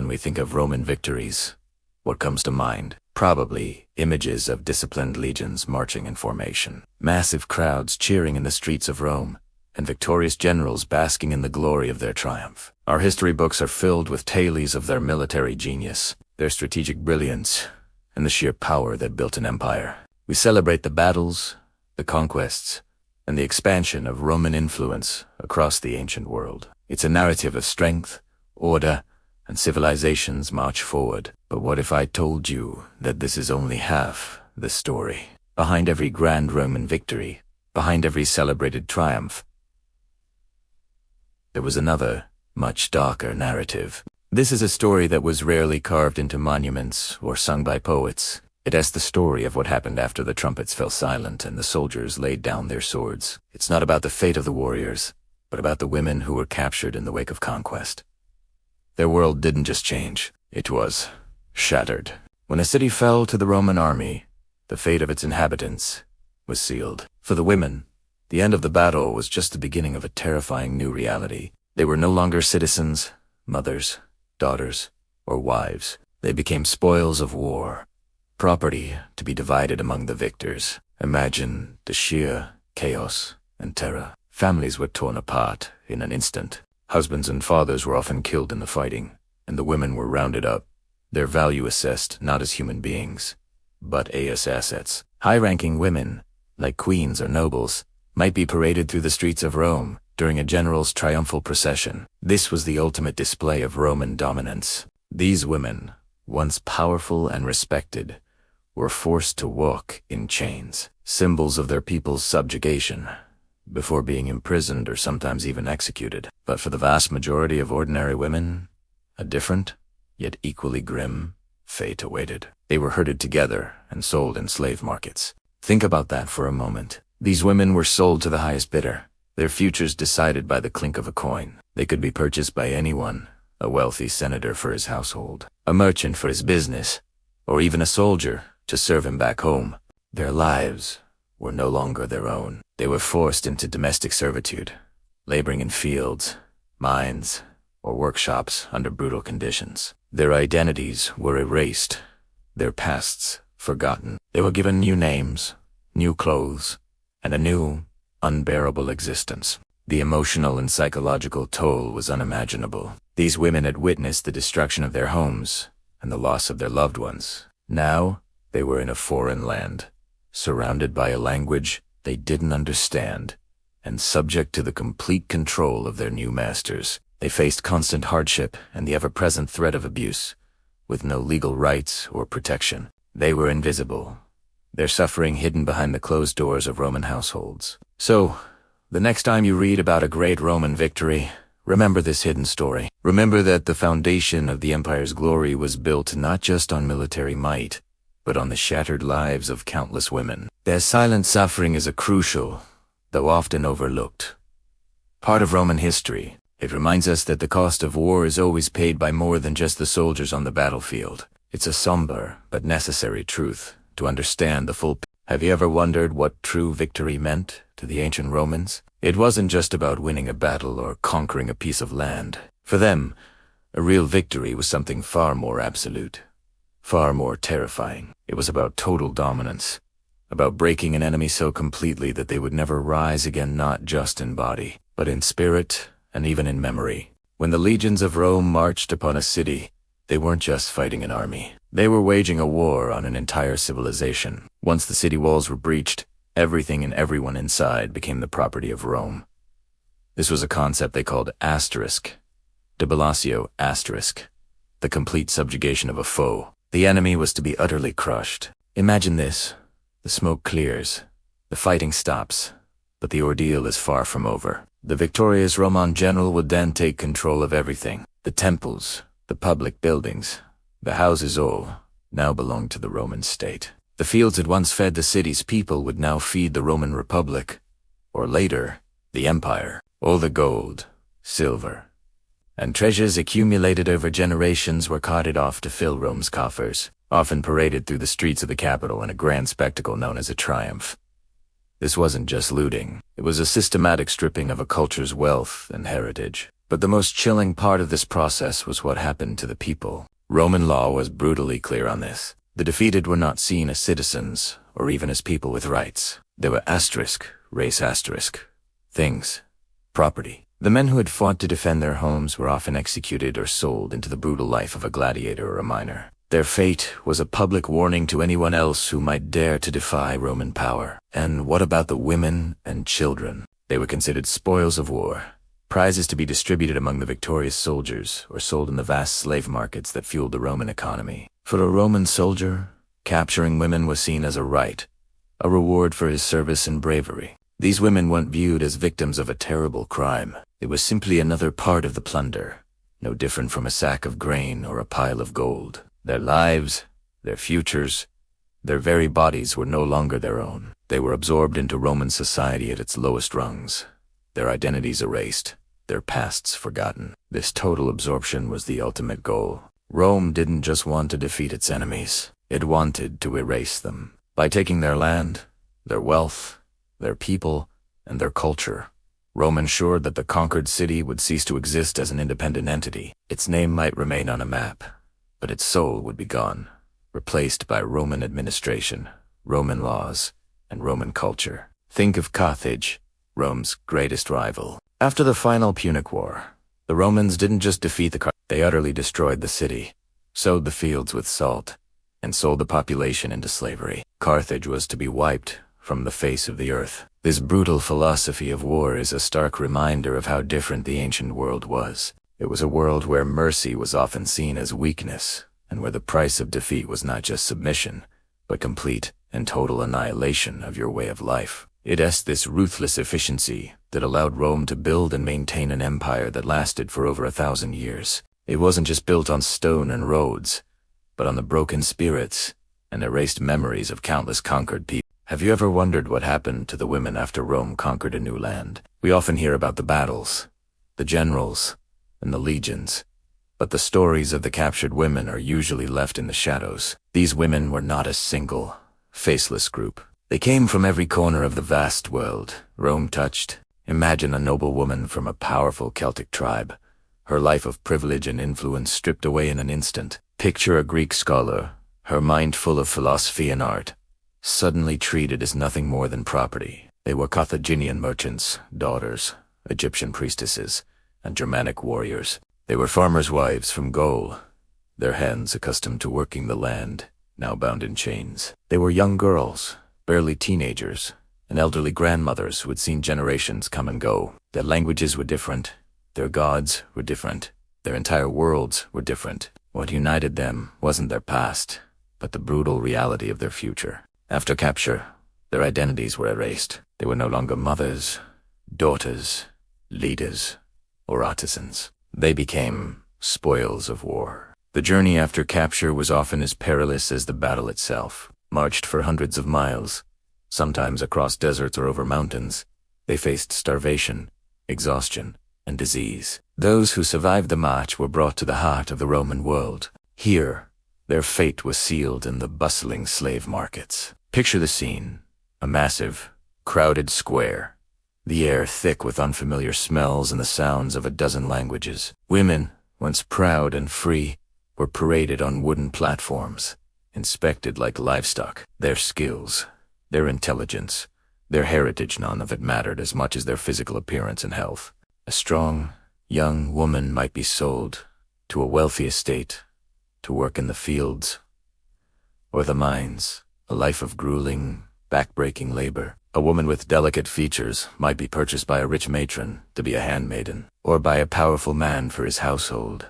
When we think of Roman victories, what comes to mind? Probably images of disciplined legions marching in formation, massive crowds cheering in the streets of Rome, and victorious generals basking in the glory of their triumph. Our history books are filled with tales of their military genius, their strategic brilliance, and the sheer power that built an empire. We celebrate the battles, the conquests, and the expansion of Roman influence across the ancient world. It's a narrative of strength, order, and civilization's march forward. But what if I told you that this is only half the story? Behind every grand Roman victory, behind every celebrated triumph, there was another, much darker narrative. This is a story that was rarely carved into monuments or sung by poets. It has the story of what happened after the trumpets fell silent and the soldiers laid down their swords. It's not about the fate of the warriors, but about the women who were captured in the wake of conquest. Their world didn't just change, it was shattered. When a city fell to the Roman army, the fate of its inhabitants was sealed. For the women, the end of the battle was just the beginning of a terrifying new reality. They were no longer citizens, mothers, daughters, or wives. They became spoils of war, property to be divided among the victors. Imagine the sheer chaos and terror. Families were torn apart in an instant. Husbands and fathers were often killed in the fighting, and the women were rounded up, their value assessed not as human beings, but as assets. High-ranking women, like queens or nobles, might be paraded through the streets of Rome during a general's triumphal procession. This was the ultimate display of Roman dominance. These women, once powerful and respected, were forced to walk in chains, symbols of their people's subjugation, before being imprisoned or sometimes even executed. But for the vast majority of ordinary women, a different, yet equally grim, fate awaited. They were herded together and sold in slave markets. Think about that for a moment. These women were sold to the highest bidder, their futures decided by the clink of a coin. They could be purchased by anyone, a wealthy senator for his household, a merchant for his business, or even a soldier to serve him back home. Their lives were no longer their own. They were forced into domestic servitude, laboring in fields, mines, or workshops under brutal conditions. Their identities were erased, their pasts forgotten. They were given new names, new clothes, and a new, unbearable existence. The emotional and psychological toll was unimaginable. These women had witnessed the destruction of their homes and the loss of their loved ones. Now, they were in a foreign land, surrounded by a language they didn't understand, and subject to the complete control of their new masters. They faced constant hardship and the ever-present threat of abuse, with no legal rights or protection. They were invisible, their suffering hidden behind the closed doors of Roman households. So, the next time you read about a great Roman victory, remember this hidden story. Remember that the foundation of the empire's glory was built not just on military might, but on the shattered lives of countless women. Their silent suffering is a crucial, though often overlooked, part of Roman history. It reminds us that the cost of war is always paid by more than just the soldiers on the battlefield. It's a somber but necessary truth to understand the full picture. Have you ever wondered what true victory meant to the ancient Romans? It wasn't just about winning a battle or conquering a piece of land. For them, a real victory was something far more absolute, far more terrifying. It was about total dominance, about breaking an enemy so completely that they would never rise again, not just in body, but in spirit and even in memory. When the legions of Rome marched upon a city, they weren't just fighting an army. They were waging a war on an entire civilization. Once the city walls were breached, everything and everyone inside became the property of Rome. This was a concept they called asterisk, debillatio asterisk, the complete subjugation of a foe. The enemy was to be utterly crushed. Imagine this. The smoke clears, the fighting stops, but the ordeal is far from over. The victorious Roman general would then take control of everything. The temples, the public buildings, the houses all now belonged to the Roman state. The fields that once fed the city's people would now feed the Roman Republic, or later, the Empire. All the gold, silver, and treasures accumulated over generations were carted off to fill Rome's coffers, often paraded through the streets of the capital in a grand spectacle known as a triumph. This wasn't just looting. It was a systematic stripping of a culture's wealth and heritage. But the most chilling part of this process was what happened to the people. Roman law was brutally clear on this. The defeated were not seen as citizens, or even as people with rights. They were race things, property. The men who had fought to defend their homes were often executed or sold into the brutal life of a gladiator or a miner. Their fate was a public warning to anyone else who might dare to defy Roman power. And what about the women and children? They were considered spoils of war, prizes to be distributed among the victorious soldiers or sold in the vast slave markets that fueled the Roman economy. For a Roman soldier, capturing women was seen as a right, a reward for his service and bravery. These women weren't viewed as victims of a terrible crime. It was simply another part of the plunder, no different from a sack of grain or a pile of gold. Their lives, their futures, their very bodies were no longer their own. They were absorbed into Roman society at its lowest rungs, their identities erased, their pasts forgotten. This total absorption was the ultimate goal. Rome didn't just want to defeat its enemies, it wanted to erase them. By taking their land, their wealth, their people, and their culture, Rome ensured that the conquered city would cease to exist as an independent entity. Its name might remain on a map, but its soul would be gone, replaced by Roman administration, Roman laws, and Roman culture. Think of Carthage, Rome's greatest rival. After the final Punic War, the Romans didn't just defeat the Carthage, they utterly destroyed the city, sowed the fields with salt, and sold the population into slavery. Carthage was to be wiped from the face of the earth. This brutal philosophy of war is a stark reminder of how different the ancient world was. It was a world where mercy was often seen as weakness, and where the price of defeat was not just submission, but complete and total annihilation of your way of life. It is this ruthless efficiency that allowed Rome to build and maintain an empire that lasted for over 1,000 years. It wasn't just built on stone and roads, but on the broken spirits and erased memories of countless conquered people. Have you ever wondered what happened to the women after Rome conquered a new land? We often hear about the battles, the generals, and the legions, but the stories of the captured women are usually left in the shadows. These women were not a single, faceless group. They came from every corner of the vast world Rome touched. Imagine a noble woman from a powerful Celtic tribe, her life of privilege and influence stripped away in an instant. Picture a Greek scholar, her mind full of philosophy and art, suddenly treated as nothing more than property. They were Carthaginian merchants, daughters, Egyptian priestesses, and Germanic warriors. They were farmers' wives from Gaul, their hands accustomed to working the land, now bound in chains. They were young girls, barely teenagers, and elderly grandmothers who had seen generations come and go. Their languages were different, their gods were different, their entire worlds were different. What united them wasn't their past, but the brutal reality of their future. After capture, their identities were erased. They were no longer mothers, daughters, leaders, or artisans. They became spoils of war. The journey after capture was often as perilous as the battle itself. Marched for hundreds of miles, sometimes across deserts or over mountains, they faced starvation, exhaustion, and disease. Those who survived the march were brought to the heart of the Roman world. Here, their fate was sealed in the bustling slave markets. Picture the scene: a massive, crowded square, the air thick with unfamiliar smells and the sounds of a dozen languages. Women, once proud and free, were paraded on wooden platforms, inspected like livestock. Their skills, their intelligence, their heritage, none of it mattered as much as their physical appearance and health. A strong, young woman might be sold to a wealthy estate to work in the fields or the mines, a life of grueling, back-breaking labor. A woman with delicate features might be purchased by a rich matron to be a handmaiden, or by a powerful man for his household.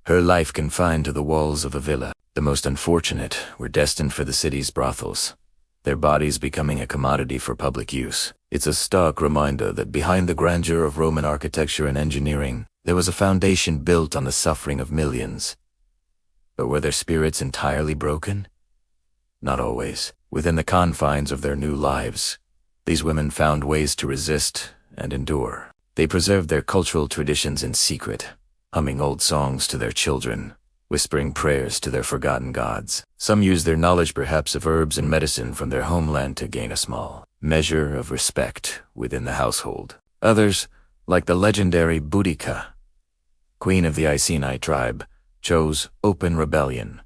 Her life confined to the walls of a villa. The most unfortunate were destined for the city's brothels, their bodies becoming a commodity for public use. It's a stark reminder that behind the grandeur of Roman architecture and engineering, there was a foundation built on the suffering of millions. But were their spirits entirely broken? Not always. Within the confines of their new lives, these women found ways to resist and endure. They preserved their cultural traditions in secret, humming old songs to their children, whispering prayers to their forgotten gods. Some used their knowledge perhaps of herbs and medicine from their homeland to gain a small measure of respect within the household. Others, like the legendary Boudica, queen of the Iceni tribe, chose open rebellion,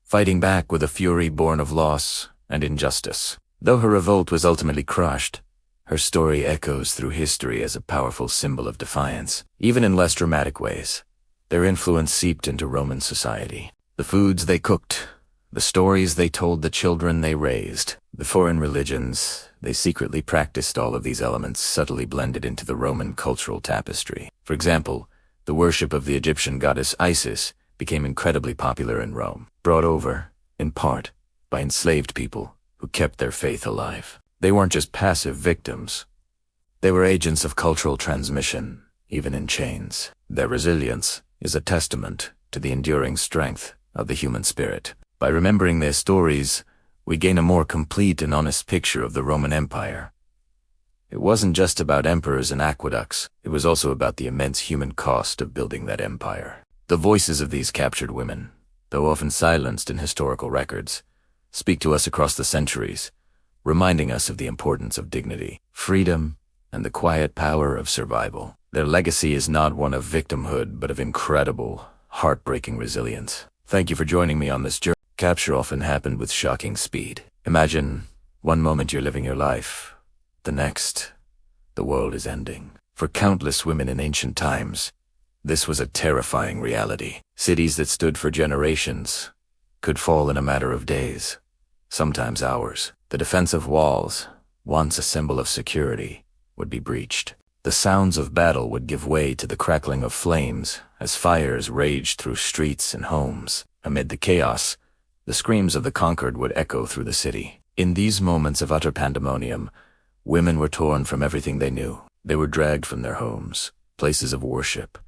fighting back with a fury born of loss and injustice. Though her revolt was ultimately crushed, her story echoes through history as a powerful symbol of defiance. Even in less dramatic ways, their influence seeped into Roman society. The foods they cooked, the stories they told the children they raised, the foreign religions they secretly practiced, all of these elements subtly blended into the Roman cultural tapestry. For example, the worship of the Egyptian goddess Isis became incredibly popular in Rome, brought over, in part, by enslaved people who kept their faith alive. They weren't just passive victims. They were agents of cultural transmission, even in chains. Their resilience is a testament to the enduring strength of the human spirit. By remembering their stories, we gain a more complete and honest picture of the Roman Empire. It wasn't just about emperors and aqueducts, it was also about the immense human cost of building that empire. The voices of these captured women, though often silenced in historical records, speak to us across the centuries, reminding us of the importance of dignity, freedom, and the quiet power of survival. Their legacy is not one of victimhood, but of incredible, heartbreaking resilience. Thank you for joining me on this journey. Capture often happened with shocking speed. Imagine, one moment you're living your life, the next, the world is ending. For countless women in ancient times, this was a terrifying reality. Cities that stood for generations could fall in a matter of days, sometimes hours. The defensive walls, once a symbol of security, would be breached. The sounds of battle would give way to the crackling of flames as fires raged through streets and homes. Amid the chaos, the screams of the conquered would echo through the city. In these moments of utter pandemonium, women were torn from everything they knew. They were dragged from their homes, places of worship,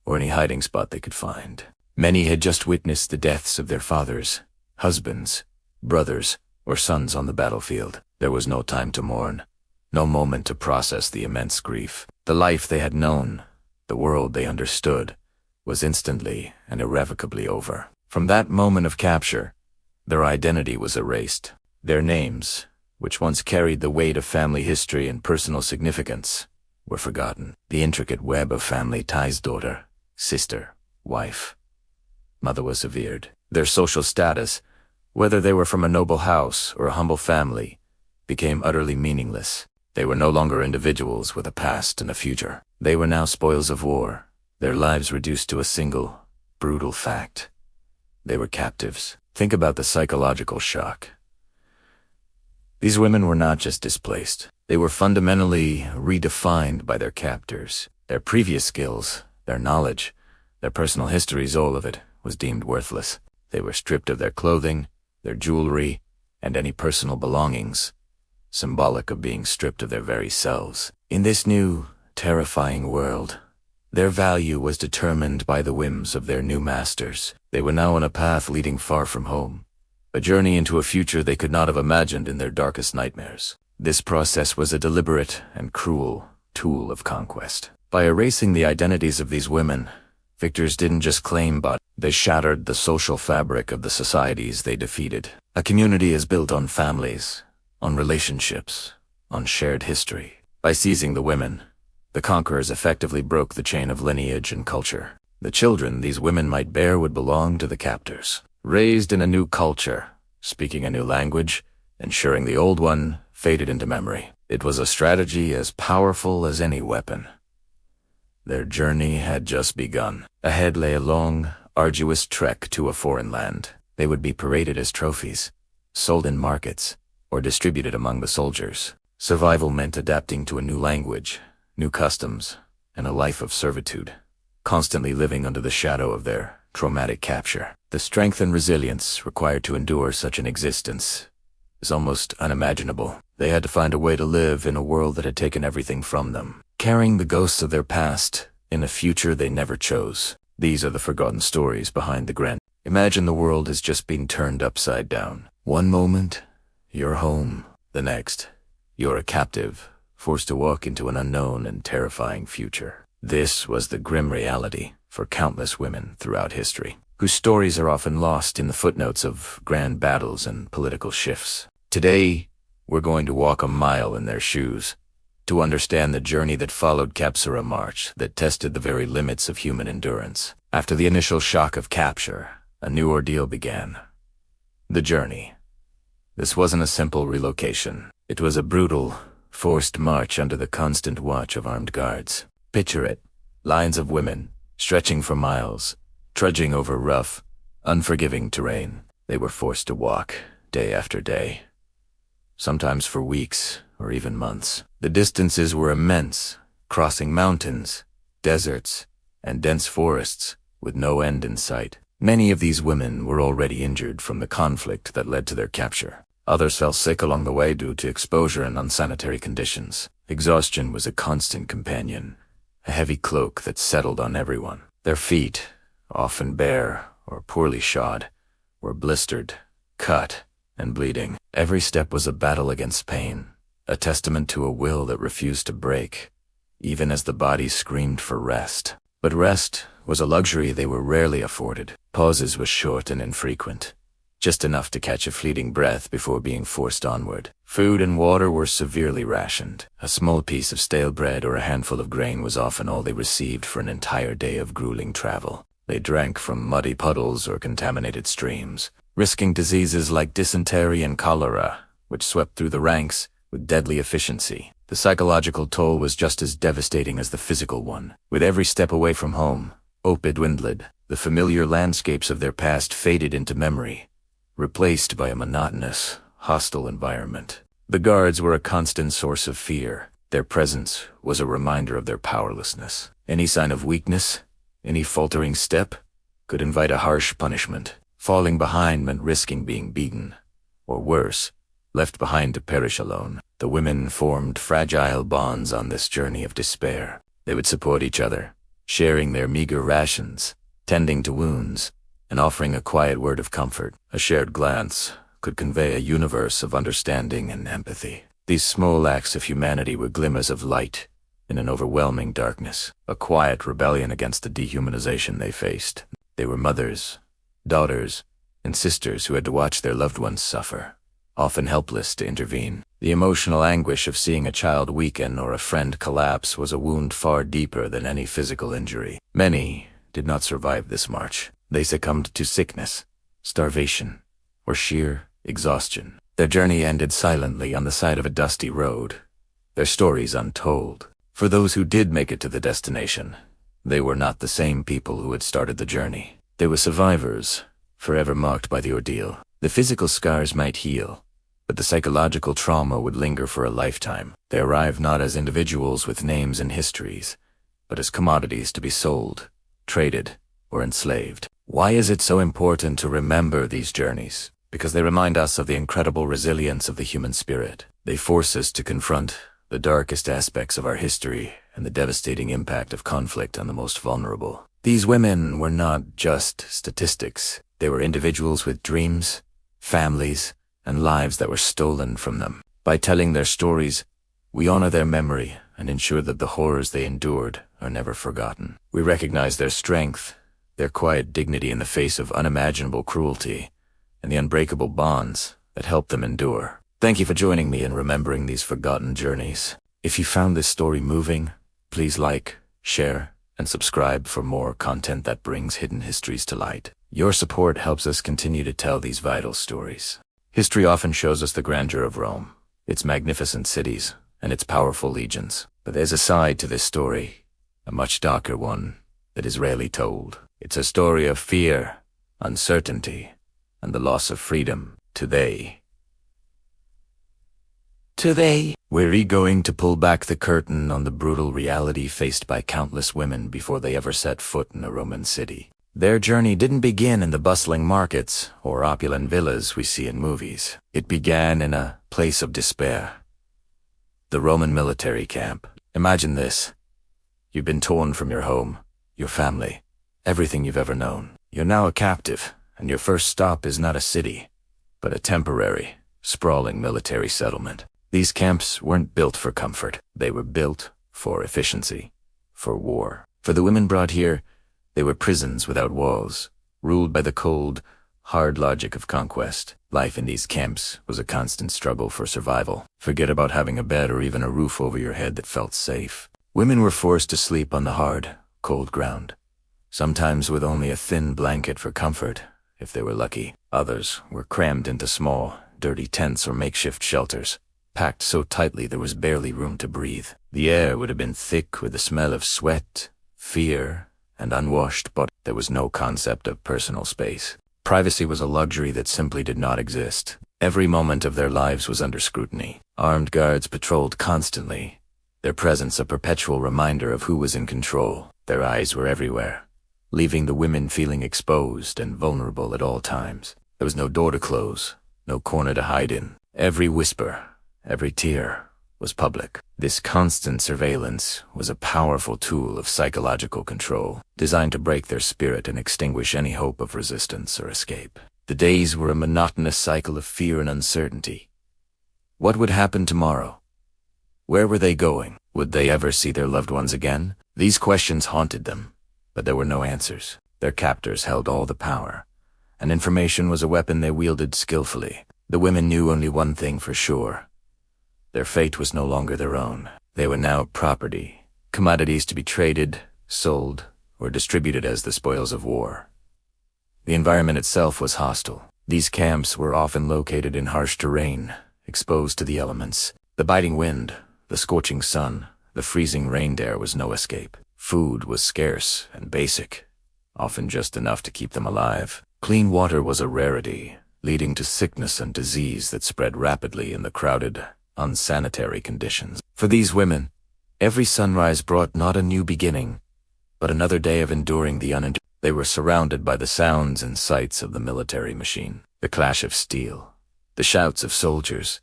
or any hiding spot they could find. Many had just witnessed the deaths of their fathers, husbands, brothers, or sons on the battlefield. There was no time to mourn, no moment to process the immense grief. The life they had known, the world they understood, was instantly and irrevocably over. From that moment of capture, their identity was erased. Their names, which once carried the weight of family history and personal significance, were forgotten. The intricate web of family ties, daughter, sister, wife, mother, was severed. Their social status, whether they were from a noble house or a humble family, became utterly meaningless. They were no longer individuals with a past and a future. They were now spoils of war, their lives reduced to a single, brutal fact. They were captives. Think about the psychological shock. These women were not just displaced. They were fundamentally redefined by their captors. Their previous skills, their knowledge, their personal histories, all of it was deemed worthless. They were stripped of their clothing, their jewelry, and any personal belongings, symbolic of being stripped of their very selves. In this new, terrifying world, their value was determined by the whims of their new masters. They were now on a path leading far from home, a journey into a future they could not have imagined in their darkest nightmares. This process was a deliberate and cruel tool of conquest. By erasing the identities of these women, victors didn't just claim, but they shattered the social fabric of the societies they defeated. A community is built on families, on relationships, on shared history. By seizing the women, the conquerors effectively broke the chain of lineage and culture. The children these women might bear would belong to the captors. Raised in a new culture, speaking a new language, ensuring the old one faded into memory. It was a strategy as powerful as any weapon. Their journey had just begun. Ahead lay a long, arduous trek to a foreign land. They would be paraded as trophies, sold in markets, or distributed among the soldiers. Survival meant adapting to a new language, new customs, and a life of servitude, constantly living under the shadow of their traumatic capture. The strength and resilience required to endure such an existence is almost unimaginable. They had to find a way to live in a world that had taken everything from them, carrying the ghosts of their past in a future they never chose. These are the forgotten stories behind the grand. Imagine the world has just been turned upside down. One moment, you're home. The next, you're a captive, forced to walk into an unknown and terrifying future. This was the grim reality for countless women throughout history, whose stories are often lost in the footnotes of grand battles and political shifts. Today, we're going to walk a mile in their shoes, to understand the journey that followed capture, a march that tested the very limits of human endurance. After the initial shock of capture, a new ordeal began. The journey. This wasn't a simple relocation. It was a brutal, forced march under the constant watch of armed guards. Picture it. Lines of women, stretching for miles, trudging over rough, unforgiving terrain. They were forced to walk, day after day. Sometimes for weeks, or even months. The distances were immense, crossing mountains, deserts, and dense forests, with no end in sight. Many of these women were already injured from the conflict that led to their capture. Others fell sick along the way due to exposure and unsanitary conditions. Exhaustion was a constant companion, a heavy cloak that settled on everyone. Their feet, often bare or poorly shod, were blistered, cut, and bleeding. Every step was a battle against pain, a testament to a will that refused to break, even as the body screamed for rest. But rest was a luxury they were rarely afforded. Pauses were short and infrequent, just enough to catch a fleeting breath before being forced onward. Food and water were severely rationed. A small piece of stale bread or a handful of grain was often all they received for an entire day of grueling travel. They drank from muddy puddles or contaminated streams, risking diseases like dysentery and cholera, which swept through the ranks with deadly efficiency. The psychological toll was just as devastating as the physical one. With every step away from home, hope dwindled. The familiar landscapes of their past faded into memory, replaced by a monotonous, hostile environment. The guards were a constant source of fear. Their presence was a reminder of their powerlessness. Any sign of weakness, any faltering step, could invite a harsh punishment. Falling behind meant risking being beaten, or worse, left behind to perish alone. The women formed fragile bonds on this journey of despair. They would support each other, sharing their meager rations, tending to wounds, and offering a quiet word of comfort. A shared glance could convey a universe of understanding and empathy. These small acts of humanity were glimmers of light in an overwhelming darkness, a quiet rebellion against the dehumanization they faced. They were mothers, daughters, and sisters who had to watch their loved ones suffer, often helpless to intervene. The emotional anguish of seeing a child weaken or a friend collapse was a wound far deeper than any physical injury. Many did not survive this march. They succumbed to sickness, starvation, or sheer exhaustion. Their journey ended silently on the side of a dusty road, their stories untold. For those who did make it to the destination, they were not the same people who had started the journey. They were survivors, forever marked by the ordeal. The physical scars might heal, but the psychological trauma would linger for a lifetime. They arrived not as individuals with names and histories, but as commodities to be sold, traded, or enslaved. Why is it so important to remember these journeys? Because they remind us of the incredible resilience of the human spirit. They force us to confront the darkest aspects of our history and the devastating impact of conflict on the most vulnerable. These women were not just statistics. They were individuals with dreams, families, and lives that were stolen from them. By telling their stories, we honor their memory and ensure that the horrors they endured are never forgotten. We recognize their strength, their quiet dignity in the face of unimaginable cruelty, and the unbreakable bonds that help them endure. Thank you for joining me in remembering these forgotten journeys. If you found this story moving, please like, share, and subscribe for more content that brings hidden histories to light. Your support helps us continue to tell these vital stories. History often shows us the grandeur of Rome, its magnificent cities, and its powerful legions. But there's a side to this story, a much darker one, that is rarely told. It's a story of fear, uncertainty, and the loss of freedom. Today, we're going to pull back the curtain on the brutal reality faced by countless women before they ever set foot in a Roman city. Their journey didn't begin in the bustling markets or opulent villas we see in movies. It began in a place of despair. The Roman military camp. Imagine this. You've been torn from your home, your family, everything you've ever known. You're now a captive, and your first stop is not a city, but a temporary, sprawling military settlement. These camps weren't built for comfort. They were built for efficiency, for war. For the women brought here, they were prisons without walls, ruled by the cold, hard logic of conquest. Life in these camps was a constant struggle for survival. Forget about having a bed or even a roof over your head that felt safe. Women were forced to sleep on the hard, cold ground, sometimes with only a thin blanket for comfort, if they were lucky. Others were crammed into small, dirty tents or makeshift shelters, packed so tightly there was barely room to breathe. The air would have been thick with the smell of sweat, fear, and unwashed bodies. There was no concept of personal space. Privacy was a luxury that simply did not exist. Every moment of their lives was under scrutiny. Armed guards patrolled constantly, their presence a perpetual reminder of who was in control. Their eyes were everywhere, leaving the women feeling exposed and vulnerable at all times. There was no door to close, no corner to hide in. Every whisper, every tear was public. This constant surveillance was a powerful tool of psychological control, designed to break their spirit and extinguish any hope of resistance or escape. The days were a monotonous cycle of fear and uncertainty. What would happen tomorrow? Where were they going? Would they ever see their loved ones again? These questions haunted them, but there were no answers. Their captors held all the power, and information was a weapon they wielded skillfully. The women knew only one thing for sure. Their fate was no longer their own. They were now property, commodities to be traded, sold, or distributed as the spoils of war. The environment itself was hostile. These camps were often located in harsh terrain, exposed to the elements. The biting wind, the scorching sun, the freezing rain. There was no escape. Food was scarce and basic, often just enough to keep them alive. Clean water was a rarity, leading to sickness and disease that spread rapidly in the crowded, unsanitary conditions. For these women, every sunrise brought not a new beginning, but another day of enduring the unendurable. They were surrounded by the sounds and sights of the military machine, the clash of steel, the shouts of soldiers,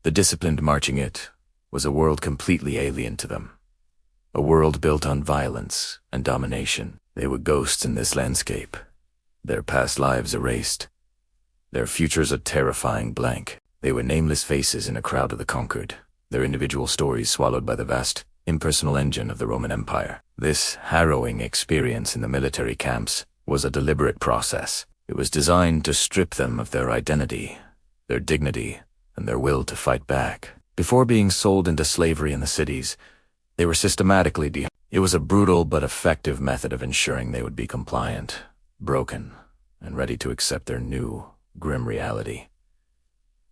the disciplined marching. It was a world completely alien to them, a world built on violence and domination. They were ghosts in this landscape, their past lives erased, their futures a terrifying blank. They were nameless faces in a crowd of the conquered, their individual stories swallowed by the vast, impersonal engine of the Roman Empire. This harrowing experience in the military camps was a deliberate process. It was designed to strip them of their identity, their dignity, and their will to fight back. Before being sold into slavery in the cities, they were systematically dehumanized. It was a brutal but effective method of ensuring they would be compliant, broken, and ready to accept their new, grim reality.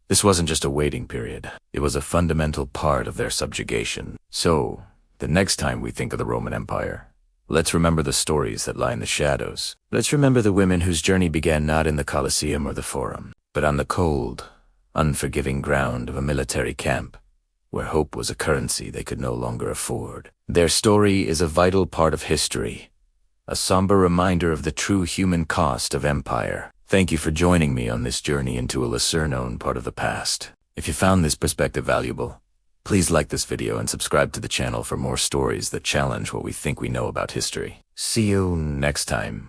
This wasn't just a waiting period. It was a fundamental part of their subjugation. So, the next time we think of the Roman Empire, let's remember the stories that lie in the shadows. Let's remember the women whose journey began not in the Colosseum or the Forum, but on the cold, unforgiving ground of a military camp, where hope was a currency they could no longer afford. Their story is a vital part of history, a somber reminder of the true human cost of empire. Thank you for joining me on this journey into a lesser-known part of the past. If you found this perspective valuable, please like this video and subscribe to the channel for more stories that challenge what we think we know about history. See you next time.